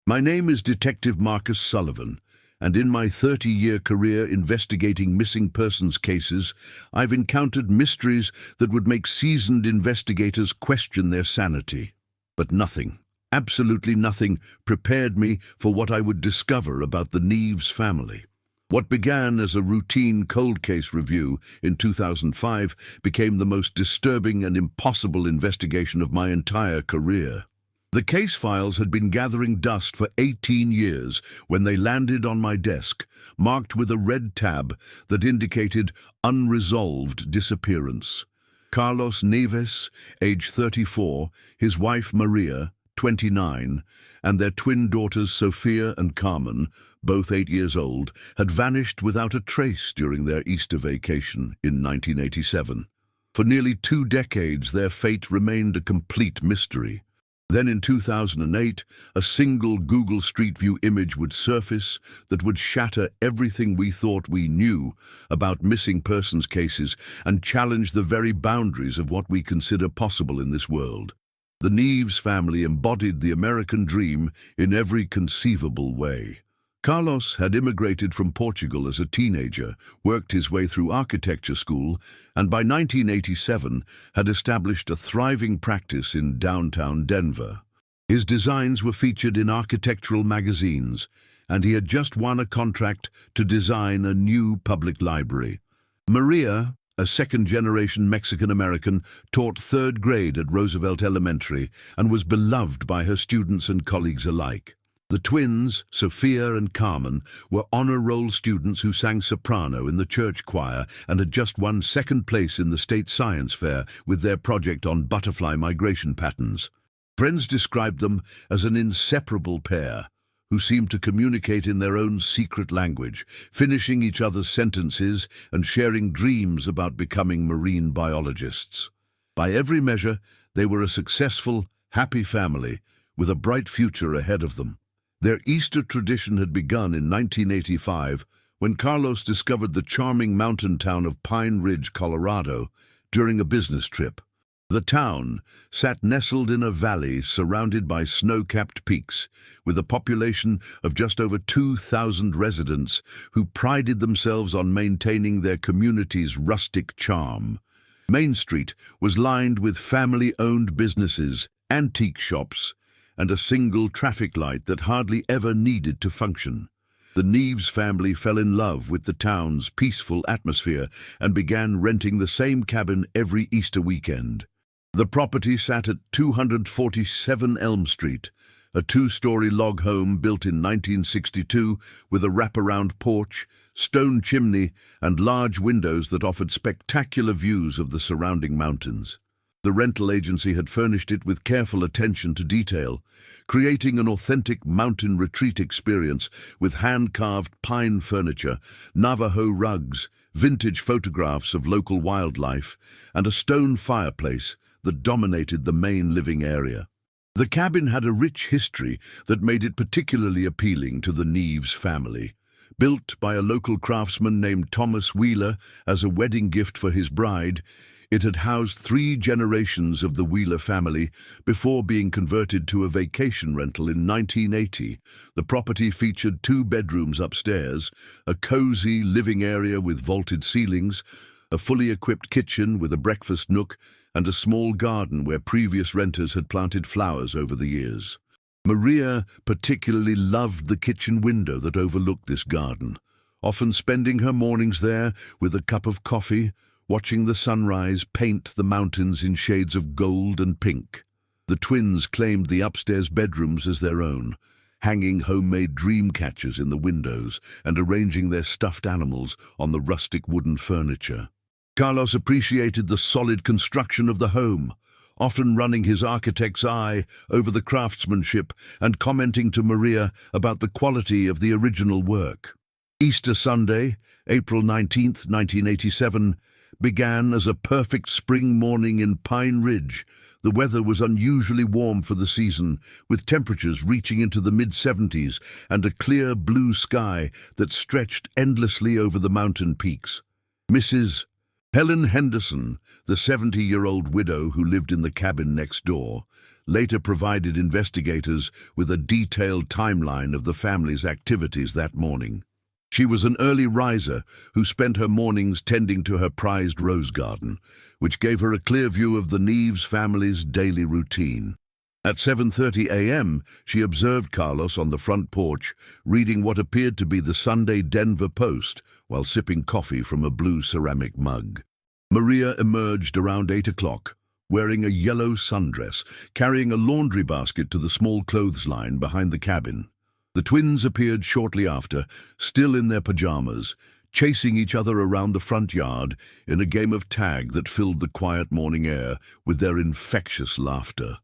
My name is Detective Marcus Sullivan, and in my 30-year career investigating missing persons cases, I've encountered mysteries that would make seasoned investigators question their sanity. But nothing, absolutely nothing, prepared me for what I would discover about the Neves family. What began as a routine cold case review in 2005 became the most disturbing and impossible investigation of my entire career. The case files had been gathering dust for 18 years when they landed on my desk, marked with a red tab that indicated unresolved disappearance. Carlos Neves, age 34, his wife Maria, 29, and their twin daughters Sophia and Carmen, both 8 years old, had vanished without a trace during their Easter vacation in 1987. For nearly 2 decades, their fate remained a complete mystery. Then in 2008, a single Google Street View image would surface that would shatter everything we thought we knew about missing persons cases and challenge the very boundaries of what we consider possible in this world. The Neves family embodied the American dream in every conceivable way. Carlos had immigrated from Portugal as a teenager, worked his way through architecture school, and by 1987 had established a thriving practice in downtown Denver. His designs were featured in architectural magazines, and he had just won a contract to design a new public library. Maria, a second-generation Mexican-American, taught 3rd grade at Roosevelt Elementary and was beloved by her students and colleagues alike. The twins, Sophia and Carmen, were honor roll students who sang soprano in the church choir and had just won 2nd place in the state science fair with their project on butterfly migration patterns. Friends described them as an inseparable pair who seemed to communicate in their own secret language, finishing each other's sentences and sharing dreams about becoming marine biologists. By every measure, they were a successful, happy family with a bright future ahead of them. Their Easter tradition had begun in 1985 when Carlos discovered the charming mountain town of Pine Ridge, Colorado, during a business trip. The town sat nestled in a valley surrounded by snow-capped peaks, with a population of just over 2,000 residents who prided themselves on maintaining their community's rustic charm. Main Street was lined with family-owned businesses, antique shops, and a single traffic light that hardly ever needed to function. The Neves family fell in love with the town's peaceful atmosphere and began renting the same cabin every Easter weekend. The property sat at 247 Elm Street, a 2-story log home built in 1962 with a wraparound porch, stone chimney, and large windows that offered spectacular views of the surrounding mountains. The rental agency had furnished it with careful attention to detail, creating an authentic mountain retreat experience with hand-carved pine furniture, Navajo rugs, vintage photographs of local wildlife, and a stone fireplace that dominated the main living area. The cabin had a rich history that made it particularly appealing to the Neves family. Built by a local craftsman named Thomas Wheeler as a wedding gift for his bride, it had housed 3 generations of the Wheeler family before being converted to a vacation rental in 1980. The property featured 2 bedrooms upstairs, a cozy living area with vaulted ceilings, a fully equipped kitchen with a breakfast nook, and a small garden where previous renters had planted flowers over the years. Maria particularly loved the kitchen window that overlooked this garden, often spending her mornings there with a cup of coffee, watching the sunrise paint the mountains in shades of gold and pink. The twins claimed the upstairs bedrooms as their own, hanging homemade dream catchers in the windows and arranging their stuffed animals on the rustic wooden furniture. Carlos appreciated the solid construction of the home, often running his architect's eye over the craftsmanship and commenting to Maria about the quality of the original work. Easter Sunday, April 19, 1987, began as a perfect spring morning in Pine Ridge. The weather was unusually warm for the season, with temperatures reaching into the mid-70s and a clear blue sky that stretched endlessly over the mountain peaks. Mrs. Helen Henderson, the 70-year-old widow who lived in the cabin next door, later provided investigators with a detailed timeline of the family's activities that morning. She was an early riser who spent her mornings tending to her prized rose garden, which gave her a clear view of the Neves family's daily routine. At 7:30 a.m., she observed Carlos on the front porch, reading what appeared to be the Sunday Denver Post while sipping coffee from a blue ceramic mug. Maria emerged around 8 o'clock, wearing a yellow sundress, carrying a laundry basket to the small clothes line behind the cabin. The twins appeared shortly after, still in their pajamas, chasing each other around the front yard in a game of tag that filled the quiet morning air with their infectious laughter.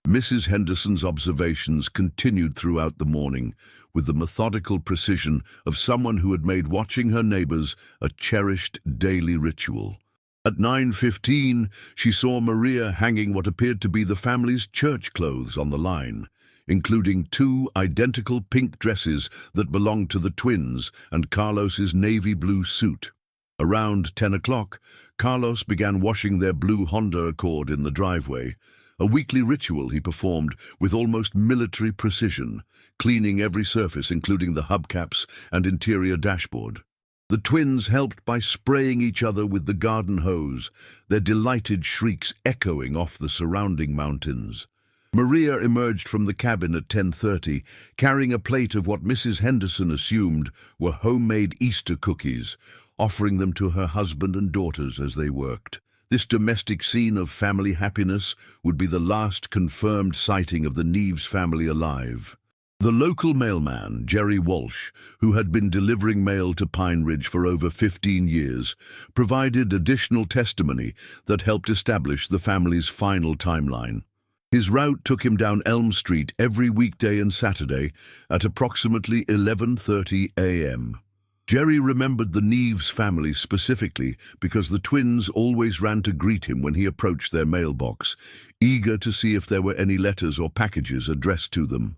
Mrs. Henderson's observations continued throughout the morning with the methodical precision of someone who had made watching her neighbors a cherished daily ritual. At 9:15, she saw Maria hanging what appeared to be the family's church clothes on the line, including 2 identical pink dresses that belonged to the twins and Carlos's navy blue suit. Around 10 o'clock, Carlos began washing their blue Honda Accord in the driveway, a weekly ritual he performed with almost military precision, cleaning every surface including the hubcaps and interior dashboard. The twins helped by spraying each other with the garden hose, their delighted shrieks echoing off the surrounding mountains. Maria emerged from the cabin at 10:30, carrying a plate of what Mrs. Henderson assumed were homemade Easter cookies, offering them to her husband and daughters as they worked. This domestic scene of family happiness would be the last confirmed sighting of the Neves family alive. The local mailman, Jerry Walsh, who had been delivering mail to Pine Ridge for over 15 years, provided additional testimony that helped establish the family's final timeline. His route took him down Elm Street every weekday and Saturday at approximately 11:30 a.m. Jerry remembered the Neves family specifically because the twins always ran to greet him when he approached their mailbox, eager to see if there were any letters or packages addressed to them.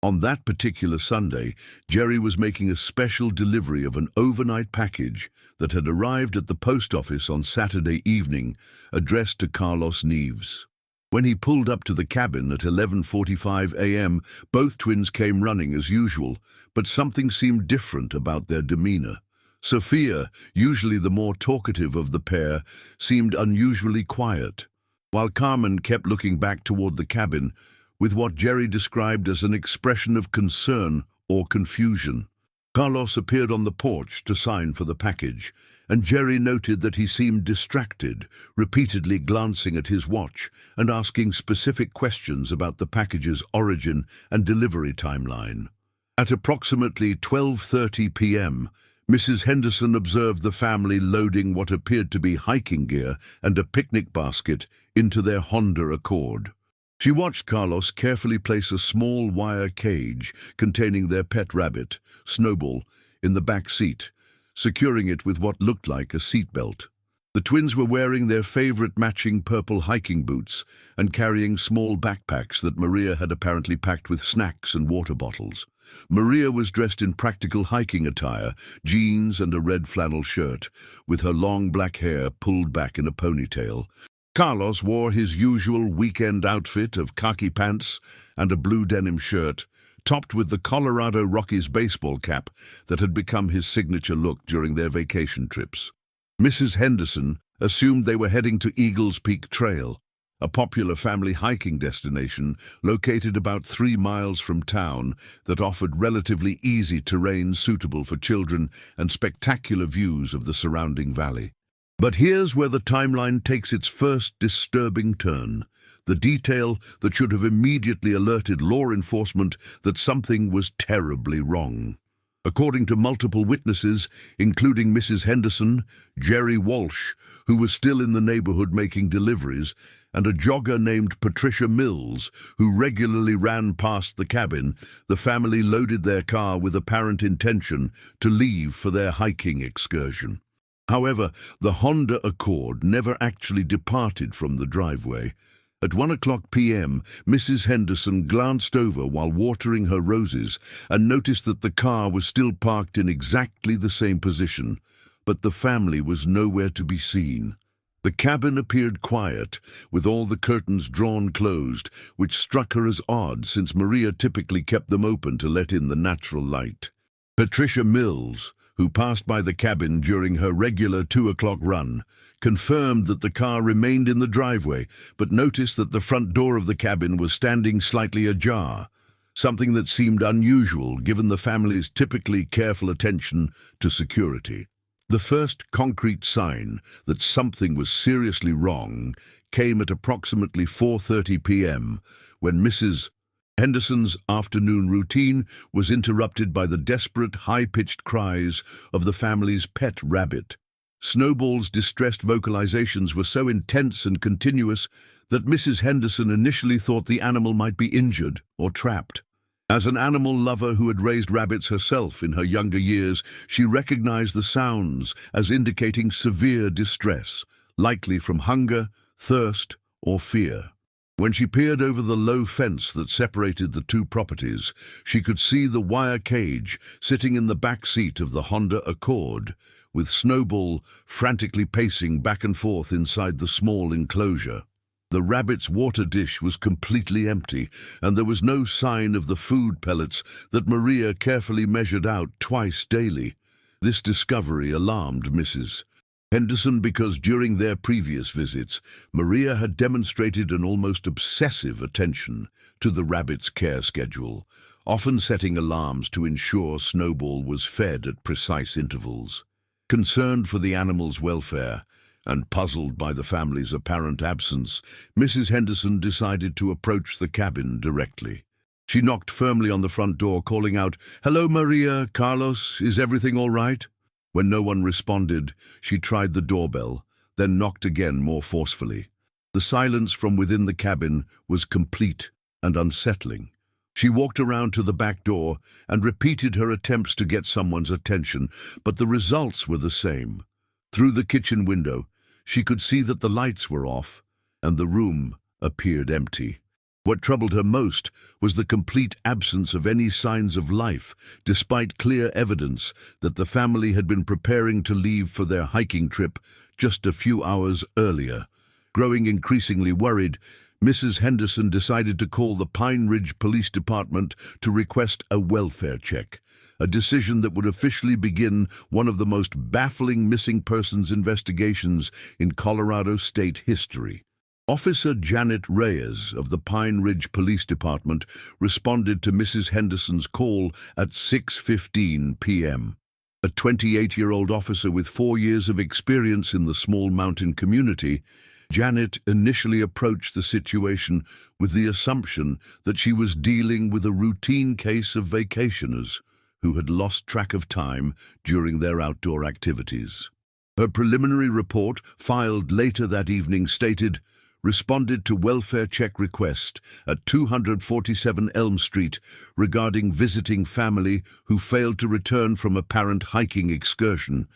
On that particular Sunday, Jerry was making a special delivery of an overnight package that had arrived at the post office on Saturday evening, addressed to Carlos Neves. When he pulled up to the cabin at 11:45 a.m., both twins came running as usual, but something seemed different about their demeanor. Sophia, usually the more talkative of the pair, seemed unusually quiet, while Carmen kept looking back toward the cabin with what Jerry described as an expression of concern or confusion. Carlos appeared on the porch to sign for the package, and Jerry noted that he seemed distracted, repeatedly glancing at his watch and asking specific questions about the package's origin and delivery timeline. At approximately 12:30 p.m., Mrs. Henderson observed the family loading what appeared to be hiking gear and a picnic basket into their Honda Accord. She watched Carlos carefully place a small wire cage containing their pet rabbit, Snowball, in the back seat, securing it with what looked like a seatbelt. The twins were wearing their favorite matching purple hiking boots and carrying small backpacks that Maria had apparently packed with snacks and water bottles. Maria was dressed in practical hiking attire, jeans and a red flannel shirt, with her long black hair pulled back in a ponytail. Carlos wore his usual weekend outfit of khaki pants and a blue denim shirt, topped with the Colorado Rockies baseball cap that had become his signature look during their vacation trips. Mrs. Henderson assumed they were heading to Eagles Peak Trail, a popular family hiking destination located about 3 miles from town that offered relatively easy terrain suitable for children and spectacular views of the surrounding valley. But here's where the timeline takes its first disturbing turn, the detail that should have immediately alerted law enforcement that something was terribly wrong. According to multiple witnesses, including Mrs. Henderson, Jerry Walsh, who was still in the neighborhood making deliveries, and a jogger named Patricia Mills, who regularly ran past the cabin, the family loaded their car with apparent intention to leave for their hiking excursion. However, the Honda Accord never actually departed from the driveway. At 1 p.m., Mrs. Henderson glanced over while watering her roses and noticed that the car was still parked in exactly the same position, but the family was nowhere to be seen. The cabin appeared quiet, with all the curtains drawn closed, which struck her as odd since Maria typically kept them open to let in the natural light. Patricia Mills, who passed by the cabin during her regular 2 o'clock run, confirmed that the car remained in the driveway, but noticed that the front door of the cabin was standing slightly ajar, something that seemed unusual given the family's typically careful attention to security. The first concrete sign that something was seriously wrong came at approximately 4:30 p.m. when Mrs. Henderson's afternoon routine was interrupted by the desperate, high-pitched cries of the family's pet rabbit. Snowball's distressed vocalizations were so intense and continuous that Mrs. Henderson initially thought the animal might be injured or trapped. As an animal lover who had raised rabbits herself in her younger years, she recognized the sounds as indicating severe distress, likely from hunger, thirst, or fear. When she peered over the low fence that separated the two properties, she could see the wire cage sitting in the back seat of the Honda Accord, with Snowball frantically pacing back and forth inside the small enclosure. The rabbit's water dish was completely empty, and there was no sign of the food pellets that Maria carefully measured out twice daily. This discovery alarmed Mrs. Henderson because during their previous visits, Maria had demonstrated an almost obsessive attention to the rabbit's care schedule, often setting alarms to ensure Snowball was fed at precise intervals. Concerned for the animal's welfare, and puzzled by the family's apparent absence, Mrs. Henderson decided to approach the cabin directly. She knocked firmly on the front door, calling out, "Hello, Maria, Carlos, is everything all right?" When no one responded, she tried the doorbell, then knocked again more forcefully. The silence from within the cabin was complete and unsettling. She walked around to the back door and repeated her attempts to get someone's attention, but the results were the same. Through the kitchen window, she could see that the lights were off, and the room appeared empty. What troubled her most was the complete absence of any signs of life, despite clear evidence that the family had been preparing to leave for their hiking trip just a few hours earlier. Growing increasingly worried, Mrs. Henderson decided to call the Pine Ridge Police Department to request a welfare check, a decision that would officially begin one of the most baffling missing persons investigations in Colorado state history. Officer Janet Reyes of the Pine Ridge Police Department responded to Mrs. Henderson's call at 6:15 p.m. A 28-year-old officer with 4 years of experience in the small mountain community, Janet initially approached the situation with the assumption that she was dealing with a routine case of vacationers who had lost track of time during their outdoor activities. Her preliminary report, filed later that evening, stated, "Responded to welfare check request at 247 Elm Street regarding visiting family who failed to return from apparent hiking excursion.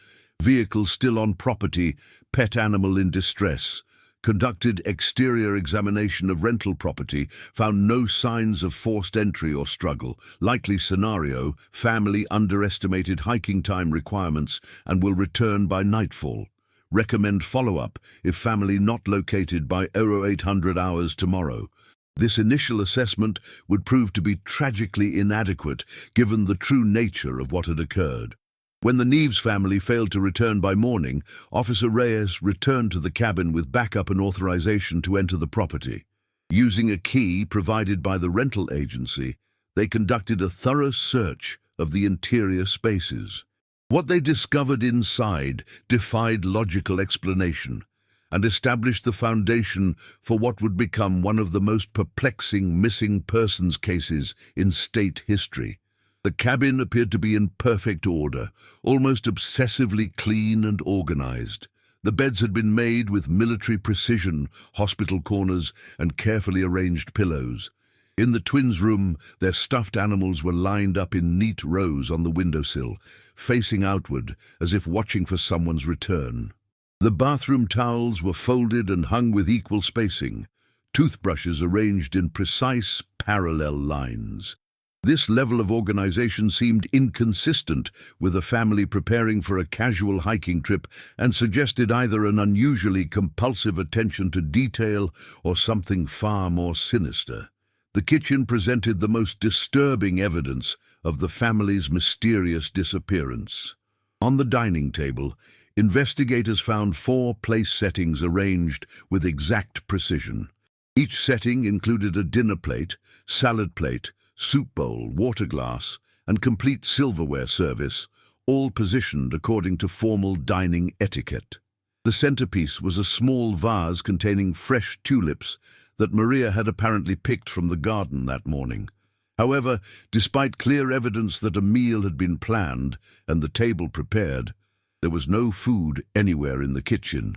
Vehicle still on property, pet animal in distress. Conducted exterior examination of rental property, found no signs of forced entry or struggle. Likely scenario, family underestimated hiking time requirements and will return by nightfall. Recommend follow-up if family not located by 0800 hours tomorrow." This initial assessment would prove to be tragically inadequate given the true nature of what had occurred. When the Neves family failed to return by morning, Officer Reyes returned to the cabin with backup and authorization to enter the property. Using a key provided by the rental agency, they conducted a thorough search of the interior spaces. What they discovered inside defied logical explanation and established the foundation for what would become one of the most perplexing missing persons cases in state history. The cabin appeared to be in perfect order, almost obsessively clean and organized. The beds had been made with military precision, hospital corners, and carefully arranged pillows. In the twins' room, their stuffed animals were lined up in neat rows on the windowsill, facing outward as if watching for someone's return. The bathroom towels were folded and hung with equal spacing, toothbrushes arranged in precise, parallel lines. This level of organization seemed inconsistent with a family preparing for a casual hiking trip and suggested either an unusually compulsive attention to detail or something far more sinister. The kitchen presented the most disturbing evidence of the family's mysterious disappearance. On the dining table, investigators found 4 place settings arranged with exact precision. Each setting included a dinner plate, salad plate, soup bowl, water glass, and complete silverware service, all positioned according to formal dining etiquette. The centerpiece was a small vase containing fresh tulips that Maria had apparently picked from the garden that morning. However, despite clear evidence that a meal had been planned and the table prepared, there was no food anywhere in the kitchen.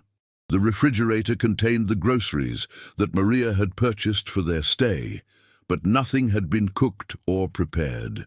The refrigerator contained the groceries that Maria had purchased for their stay, but nothing had been cooked or prepared.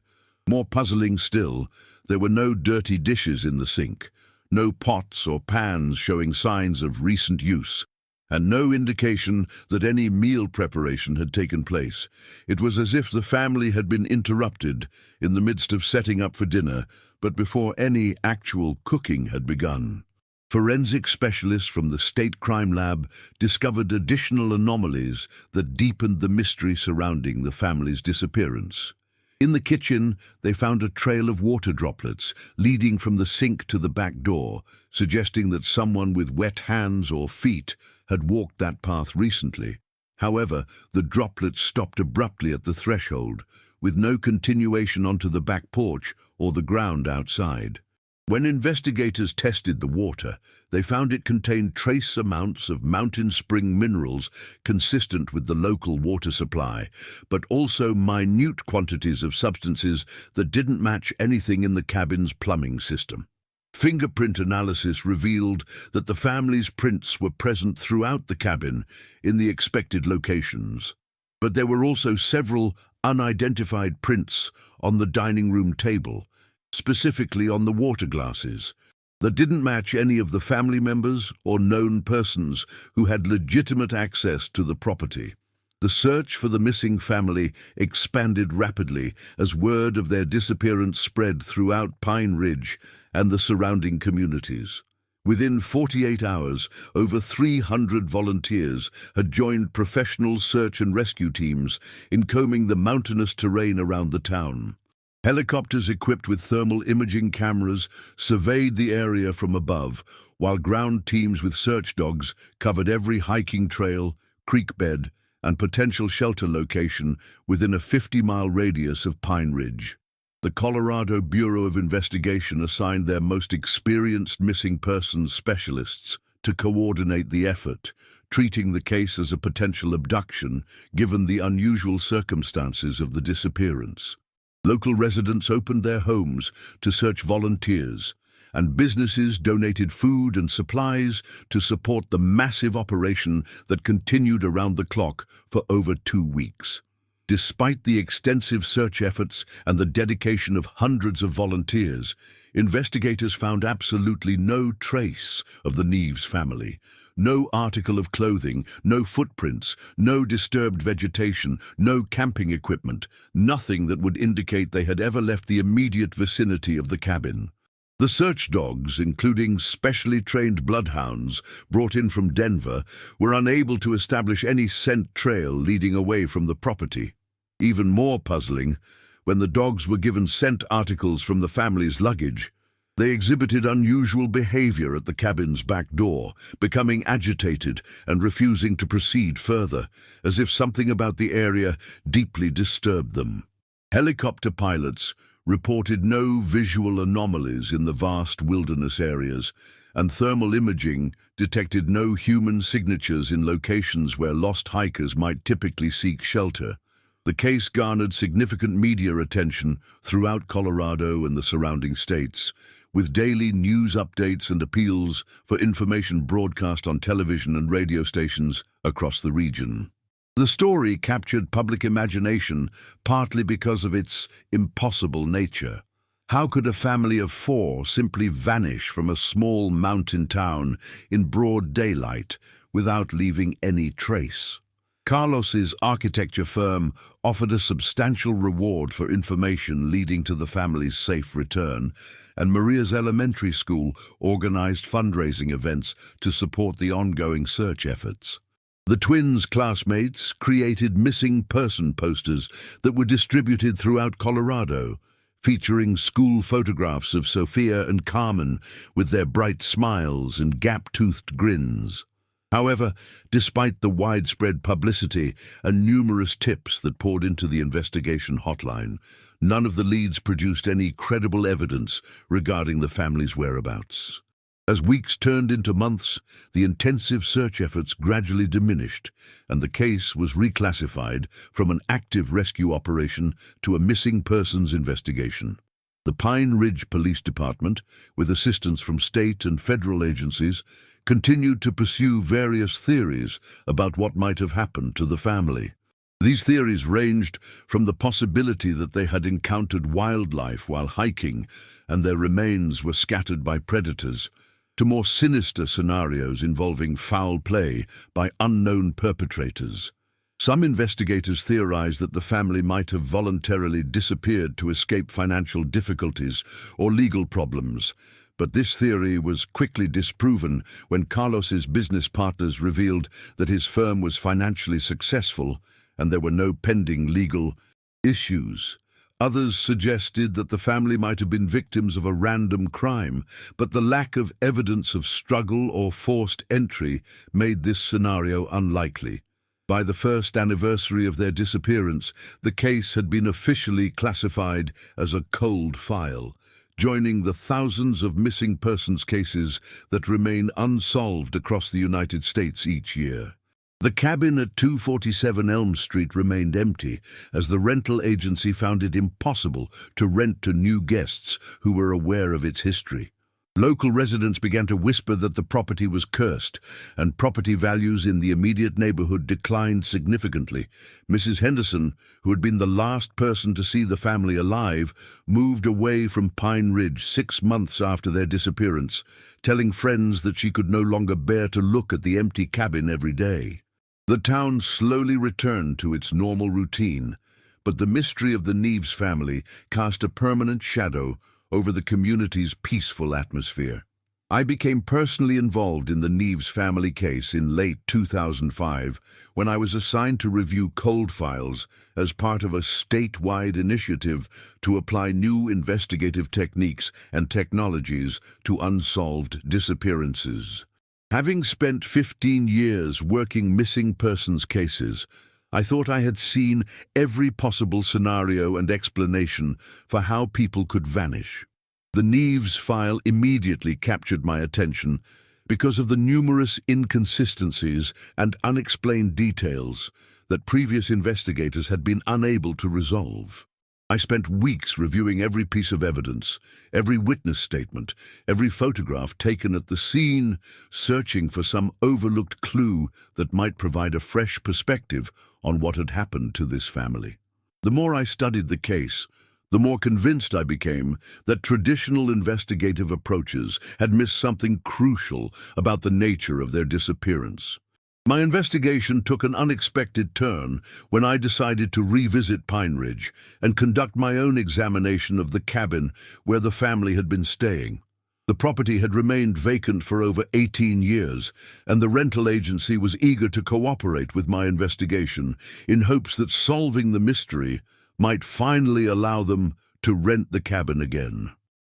More puzzling still, there were no dirty dishes in the sink, no pots or pans showing signs of recent use, and no indication that any meal preparation had taken place. It was as if the family had been interrupted in the midst of setting up for dinner, but before any actual cooking had begun. Forensic specialists from the State Crime Lab discovered additional anomalies that deepened the mystery surrounding the family's disappearance. In the kitchen, they found a trail of water droplets leading from the sink to the back door, suggesting that someone with wet hands or feet had walked that path recently. However, the droplets stopped abruptly at the threshold, with no continuation onto the back porch or the ground outside. When investigators tested the water, they found it contained trace amounts of mountain spring minerals consistent with the local water supply, but also minute quantities of substances that didn't match anything in the cabin's plumbing system. Fingerprint analysis revealed that the family's prints were present throughout the cabin in the expected locations, but there were also several unidentified prints on the dining room table, specifically on the water glasses, that didn't match any of the family members or known persons who had legitimate access to the property. The search for the missing family expanded rapidly as word of their disappearance spread throughout Pine Ridge and the surrounding communities. Within 48 hours, over 300 volunteers had joined professional search and rescue teams in combing the mountainous terrain around the town. Helicopters equipped with thermal imaging cameras surveyed the area from above, while ground teams with search dogs covered every hiking trail, creek bed, and potential shelter location within a 50-mile radius of Pine Ridge. The Colorado Bureau of Investigation assigned their most experienced missing persons specialists to coordinate the effort, treating the case as a potential abduction given the unusual circumstances of the disappearance. Local residents opened their homes to search volunteers, and businesses donated food and supplies to support the massive operation that continued around the clock for over 2 weeks. Despite the extensive search efforts and the dedication of hundreds of volunteers, investigators found absolutely no trace of the Neves family. No article of clothing, no footprints, no disturbed vegetation, no camping equipment, nothing that would indicate they had ever left the immediate vicinity of the cabin. The search dogs, including specially trained bloodhounds brought in from Denver, were unable to establish any scent trail leading away from the property. Even more puzzling, when the dogs were given scent articles from the family's luggage, they exhibited unusual behavior at the cabin's back door, becoming agitated and refusing to proceed further, as if something about the area deeply disturbed them. Helicopter pilots reported no visual anomalies in the vast wilderness areas, and thermal imaging detected no human signatures in locations where lost hikers might typically seek shelter. The case garnered significant media attention throughout Colorado and the surrounding states, with daily news updates and appeals for information broadcast on television and radio stations across the region. The story captured public imagination partly because of its impossible nature. How could a family of 4 simply vanish from a small mountain town in broad daylight without leaving any trace? Carlos's architecture firm offered a substantial reward for information leading to the family's safe return, and Maria's elementary school organized fundraising events to support the ongoing search efforts. The twins' classmates created missing person posters that were distributed throughout Colorado, featuring school photographs of Sophia and Carmen with their bright smiles and gap-toothed grins. However, despite the widespread publicity and numerous tips that poured into the investigation hotline, none of the leads produced any credible evidence regarding the family's whereabouts. As weeks turned into months, the intensive search efforts gradually diminished, and the case was reclassified from an active rescue operation to a missing persons investigation. The Pine Ridge Police Department, with assistance from state and federal agencies, continued to pursue various theories about what might have happened to the family. These theories ranged from the possibility that they had encountered wildlife while hiking and their remains were scattered by predators, to more sinister scenarios involving foul play by unknown perpetrators. Some investigators theorized that the family might have voluntarily disappeared to escape financial difficulties or legal problems, but this theory was quickly disproven when Carlos's business partners revealed that his firm was financially successful and there were no pending legal issues. Others suggested that the family might have been victims of a random crime, but the lack of evidence of struggle or forced entry made this scenario unlikely. By the first anniversary of their disappearance, the case had been officially classified as a cold file, joining the thousands of missing persons cases that remain unsolved across the United States each year. The cabin at 247 Elm Street remained empty, as the rental agency found it impossible to rent to new guests who were aware of its history. Local residents began to whisper that the property was cursed, and property values in the immediate neighborhood declined significantly. Mrs. Henderson, who had been the last person to see the family alive, moved away from Pine Ridge 6 months after their disappearance, telling friends that she could no longer bear to look at the empty cabin every day. The town slowly returned to its normal routine, but the mystery of the Neves family cast a permanent shadow over the community's peaceful atmosphere. I became personally involved in the Neves family case in late 2005 when I was assigned to review cold files as part of a statewide initiative to apply new investigative techniques and technologies to unsolved disappearances. Having spent 15 years working missing persons cases, I thought I had seen every possible scenario and explanation for how people could vanish. The Neves file immediately captured my attention because of the numerous inconsistencies and unexplained details that previous investigators had been unable to resolve. I spent weeks reviewing every piece of evidence, every witness statement, every photograph taken at the scene, searching for some overlooked clue that might provide a fresh perspective on what had happened to this family. The more I studied the case, the more convinced I became that traditional investigative approaches had missed something crucial about the nature of their disappearance. My investigation took an unexpected turn when I decided to revisit Pine Ridge and conduct my own examination of the cabin where the family had been staying. The property had remained vacant for over 18 years, and the rental agency was eager to cooperate with my investigation in hopes that solving the mystery might finally allow them to rent the cabin again.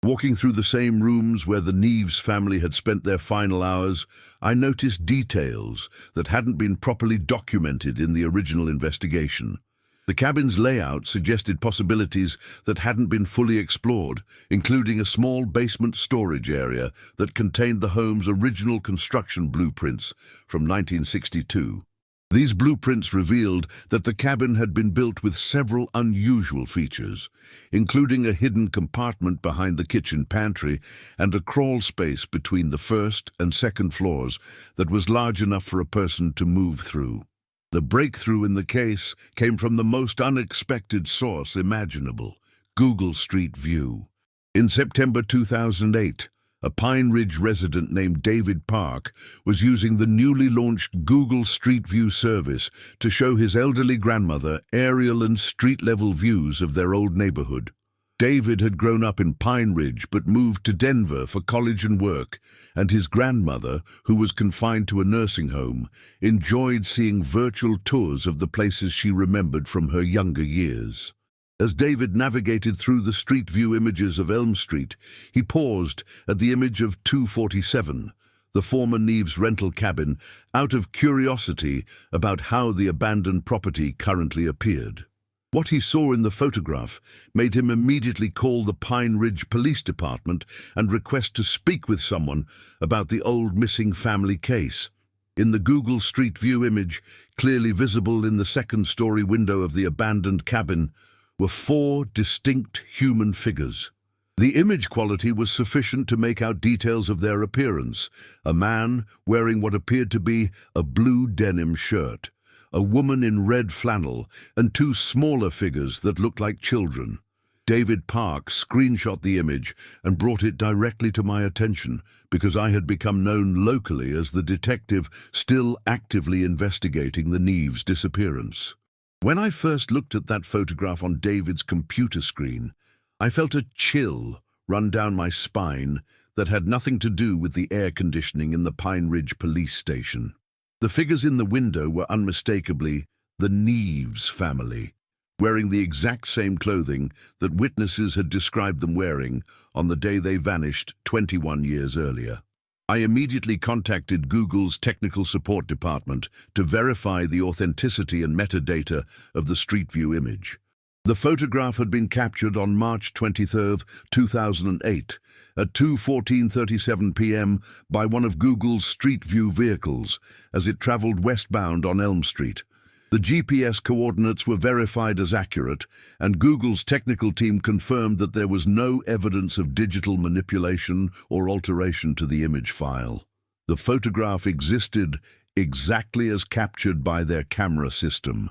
Walking through the same rooms where the Neves family had spent their final hours, I noticed details that hadn't been properly documented in the original investigation. The cabin's layout suggested possibilities that hadn't been fully explored, including a small basement storage area that contained the home's original construction blueprints from 1962. These blueprints revealed that the cabin had been built with several unusual features, including a hidden compartment behind the kitchen pantry and a crawl space between the first and second floors that was large enough for a person to move through. The breakthrough in the case came from the most unexpected source imaginable: Google Street View. In September 2008, A Pine Ridge resident named David Park was using the newly launched Google Street View service to show his elderly grandmother aerial and street-level views of their old neighborhood. David had grown up in Pine Ridge but moved to Denver for college and work, and his grandmother, who was confined to a nursing home, enjoyed seeing virtual tours of the places she remembered from her younger years. As David navigated through the Street View images of Elm Street, he paused at the image of 247, the former Neves rental cabin, out of curiosity about how the abandoned property currently appeared. What he saw in the photograph made him immediately call the Pine Ridge Police Department and request to speak with someone about the old missing family case. In the Google Street View image, clearly visible in the second-story window of the abandoned cabin, were 4 distinct human figures. The image quality was sufficient to make out details of their appearance: a man wearing what appeared to be a blue denim shirt, a woman in red flannel, and 2 smaller figures that looked like children. David Park screenshot the image and brought it directly to my attention because I had become known locally as the detective still actively investigating the Neves disappearance. When I first looked at that photograph on David's computer screen, I felt a chill run down my spine that had nothing to do with the air conditioning in the Pine Ridge police station. The figures in the window were unmistakably the Neves family, wearing the exact same clothing that witnesses had described them wearing on the day they vanished 21 years earlier. I immediately contacted Google's technical support department to verify the authenticity and metadata of the Street View image. The photograph had been captured on March 23, 2008, at 2:14:37 p.m. by one of Google's Street View vehicles as it traveled westbound on Elm Street. The GPS coordinates were verified as accurate, and Google's technical team confirmed that there was no evidence of digital manipulation or alteration to the image file. The photograph existed exactly as captured by their camera system,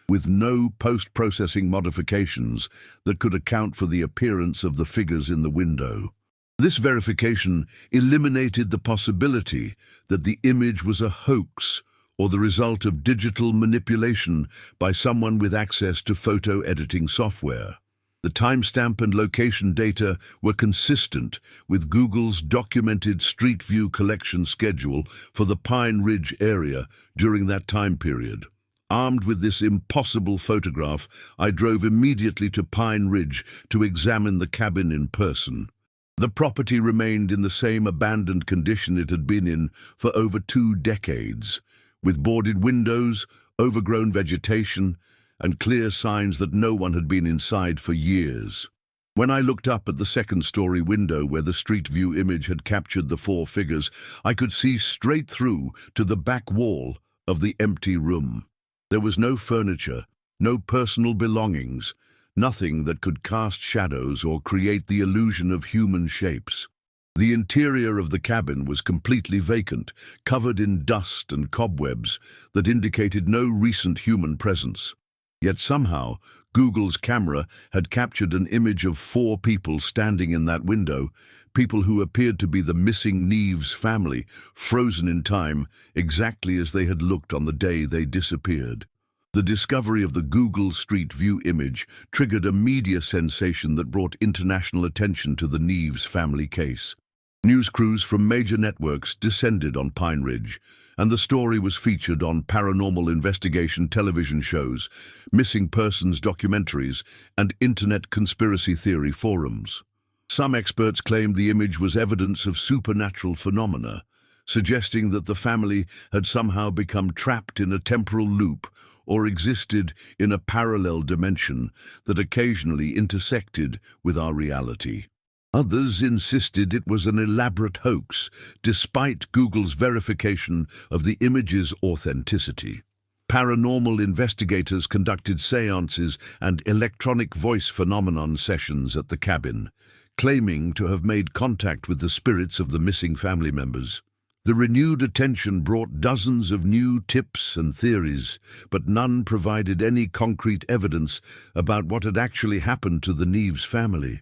with no post-processing modifications that could account for the appearance of the figures in the window. This verification eliminated the possibility that the image was a hoax or the result of digital manipulation by someone with access to photo editing software. The timestamp and location data were consistent with Google's documented Street View collection schedule for the Pine Ridge area during that time period. Armed with this impossible photograph, I drove immediately to Pine Ridge to examine the cabin in person. The property remained in the same abandoned condition it had been in for over 2 decades, with boarded windows, overgrown vegetation, and clear signs that no one had been inside for years. When I looked up at the second-story window where the Street View image had captured the 4 figures, I could see straight through to the back wall of the empty room. There was no furniture, no personal belongings, nothing that could cast shadows or create the illusion of human shapes. The interior of the cabin was completely vacant, covered in dust and cobwebs that indicated no recent human presence. Yet somehow, Google's camera had captured an image of 4 people standing in that window, people who appeared to be the missing Neves family, frozen in time, exactly as they had looked on the day they disappeared. The discovery of the Google Street View image triggered a media sensation that brought international attention to the Neves family case. News crews from major networks descended on Pine Ridge, and the story was featured on paranormal investigation television shows, missing persons documentaries, and internet conspiracy theory forums. Some experts claimed the image was evidence of supernatural phenomena, suggesting that the family had somehow become trapped in a temporal loop or existed in a parallel dimension that occasionally intersected with our reality. Others insisted it was an elaborate hoax, despite Google's verification of the image's authenticity. Paranormal investigators conducted seances and electronic voice phenomenon sessions at the cabin, claiming to have made contact with the spirits of the missing family members. The renewed attention brought dozens of new tips and theories, but none provided any concrete evidence about what had actually happened to the Neves family.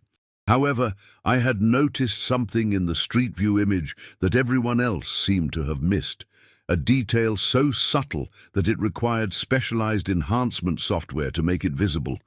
However, I had noticed something in the Street View image that everyone else seemed to have missed, a detail so subtle that it required specialized enhancement software to make it visible.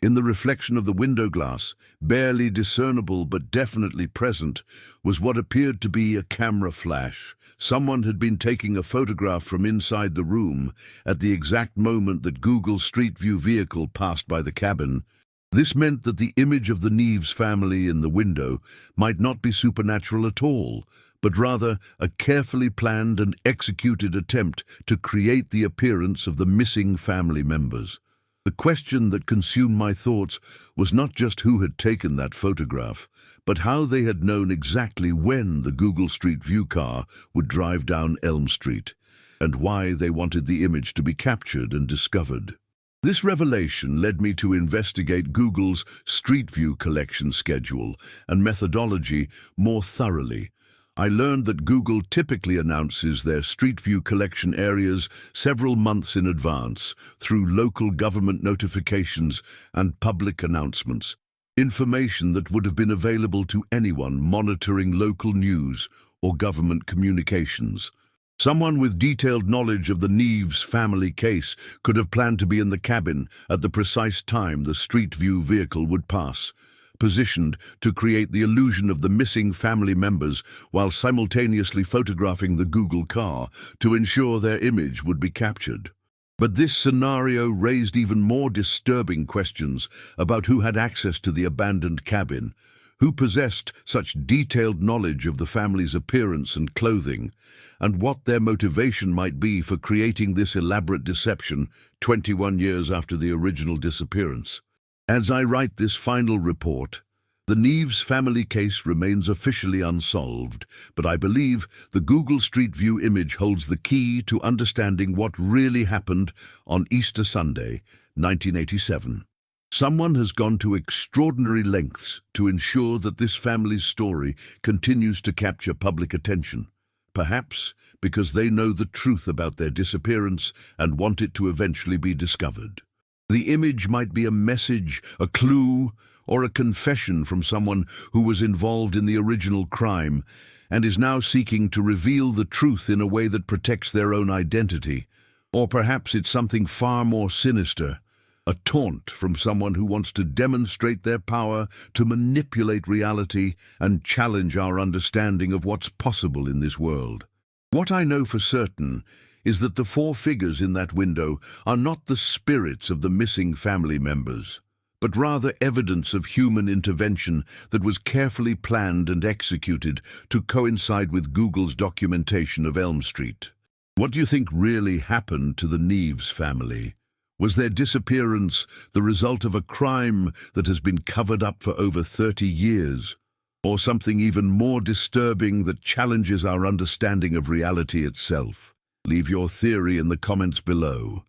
In the reflection of the window glass, barely discernible but definitely present, was what appeared to be a camera flash. Someone had been taking a photograph from inside the room at the exact moment that Google Street View vehicle passed by the cabin. This meant that the image of the Neves family in the window might not be supernatural at all, but rather a carefully planned and executed attempt to create the appearance of the missing family members. The question that consumed my thoughts was not just who had taken that photograph, but how they had known exactly when the Google Street View car would drive down Elm Street, and why they wanted the image to be captured and discovered. This revelation led me to investigate Google's Street View collection schedule and methodology more thoroughly. I learned that Google typically announces their Street View collection areas several months in advance through local government notifications and public announcements, information that would have been available to anyone monitoring local news or government communications. Someone with detailed knowledge of the Neves family case could have planned to be in the cabin at the precise time the Street View vehicle would pass, positioned to create the illusion of the missing family members while simultaneously photographing the Google car to ensure their image would be captured. But this scenario raised even more disturbing questions about who had access to the abandoned cabin, who possessed such detailed knowledge of the family's appearance and clothing, and what their motivation might be for creating this elaborate deception 21 years after the original disappearance. As I write this final report, the Neves family case remains officially unsolved, but I believe the Google Street View image holds the key to understanding what really happened on Easter Sunday, 1987. Someone has gone to extraordinary lengths to ensure that this family's story continues to capture public attention, perhaps because they know the truth about their disappearance and want it to eventually be discovered. The image might be a message, a clue, or a confession from someone who was involved in the original crime and is now seeking to reveal the truth in a way that protects their own identity. Or perhaps it's something far more sinister, a taunt from someone who wants to demonstrate their power to manipulate reality and challenge our understanding of what's possible in this world. What I know for certain is that the four figures in that window are not the spirits of the missing family members, but rather evidence of human intervention that was carefully planned and executed to coincide with Google's documentation of Elm Street. What do you think really happened to the Neves family? Was their disappearance the result of a crime that has been covered up for over 30 years? Or something even more disturbing that challenges our understanding of reality itself? Leave your theory in the comments below.